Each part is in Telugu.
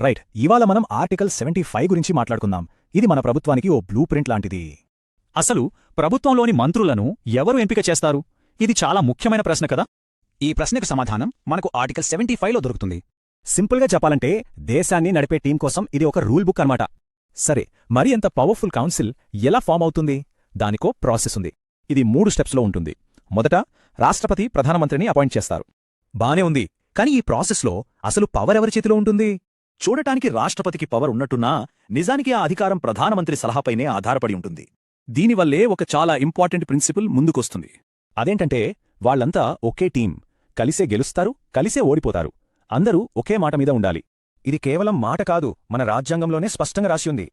రైట్, ఇవాళ మనం ఆర్టికల్ 75 గురించి మాట్లాడుకుందాం. ఇది మన ప్రభుత్వానికి ఓ బ్లూ ప్రింట్ లాంటిది. అసలు ప్రభుత్వంలోని మంత్రులను ఎవరు ఎంపిక చేస్తారు? ఇది చాలా ముఖ్యమైన ప్రశ్న కదా. ఈ ప్రశ్నకు సమాధానం మనకు ఆర్టికల్ 75లో దొరుకుతుంది. సింపుల్గా చెప్పాలంటే దేశాన్ని నడిపే టీం కోసం ఇది ఒక రూల్ బుక్ అన్నమాట. సరే, మరి ఎంత పవర్ఫుల్ కౌన్సిల్ ఎలా ఫామ్ అవుతుంది? దానికో ప్రాసెస్ ఉంది. ఇది 3 స్టెప్స్లో ఉంటుంది. మొదట రాష్ట్రపతి ప్రధానమంత్రిని అపాయింట్ చేస్తారు. బానే ఉంది, కానీ ఈ ప్రాసెస్లో అసలు పవర్ ఎవరి చేతిలో ఉంటుంది? చూడటానికి రాష్ట్రపతికి పవర్ ఉన్నట్టున్నా నిజానికి ఆ అధికారం ప్రధానమంత్రి సలహాపైనే ఆధారపడి ఉంటుంది. దీనివల్లే ఒక చాలా ఇంపార్టెంట్ ప్రిన్సిపల్ ముందుకొస్తుంది. అదేంటంటే వాళ్లంతా ఒకే టీం, కలిసే గెలుస్తారు, కలిసే ఓడిపోతారు. అందరూ ఒకే మాట మీద ఉండాలి. ఇది కేవలం మాట కాదు, మన రాజ్యాంగంలోనే స్పష్టంగా రాసి ఉంది.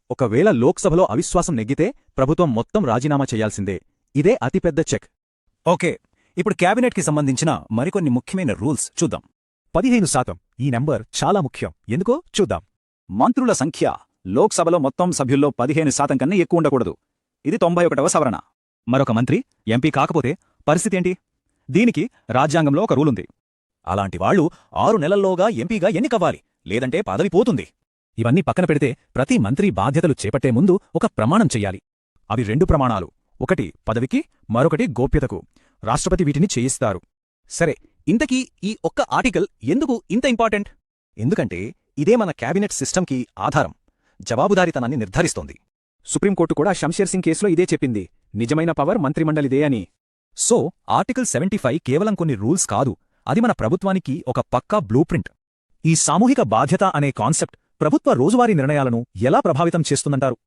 ఒకవేళ లోక్సభలో అవిశ్వాసం నెగ్గితే ప్రభుత్వం మొత్తం రాజీనామా చేయాల్సిందే. ఇదే అతిపెద్ద చెక్. ఓకే, ఇప్పుడు క్యాబినెట్కి సంబంధించిన మరికొన్ని ముఖ్యమైన రూల్స్ చూద్దాం. 15%. ఈ నెంబర్ చాలా ముఖ్యం. ఎందుకో చూద్దాం. మంత్రుల సంఖ్య లోక్సభలో మొత్తం సభ్యుల్లో 15% కన్నా ఎక్కువ ఉండకూడదు. ఇది 91వ సవరణ. మరొక మంత్రి ఎంపీ కాకపోతే పరిస్థితేంటి? దీనికి రాజ్యాంగంలో ఒక రూలుంది. అలాంటి వాళ్లు 6 నెలల్లోగా ఎంపీగా ఎన్నికవ్వాలి, లేదంటే పదవి పోతుంది. ఇవన్నీ పక్కన పెడితే ప్రతి మంత్రి బాధ్యతలు చేపట్టే ముందు ఒక ప్రమాణం చెయ్యాలి. అవి 2 ప్రమాణాలు. ఒకటి పదవికి, మరొకటి గోప్యతకు. రాష్ట్రపతి వీటిని చేయిస్తారు. సరే, ఇంతకీ ఈ ఒక్క ఆర్టికల్ ఎందుకు ఇంత ఇంపార్టెంట్? ఎందుకంటే ఇదే మన క్యాబినెట్ సిస్టమ్కి ఆధారం, జవాబుదారీతనాన్ని నిర్ధారిస్తోంది. సుప్రీంకోర్టు కూడా షంషేర్ సింగ్ కేసులో ఇదే చెప్పింది. నిజమైన పవర్ మంత్రిమండలిదే అని. సో ఆర్టికల్ 75 కేవలం కొన్ని రూల్స్ కాదు, అది మన ప్రభుత్వానికి ఒక పక్కా బ్లూ ప్రింట్. ఈ సామూహిక బాధ్యత అనే కాన్సెప్ట్ ప్రభుత్వ రోజువారీ నిర్ణయాలను ఎలా ప్రభావితం చేస్తుందంటారు?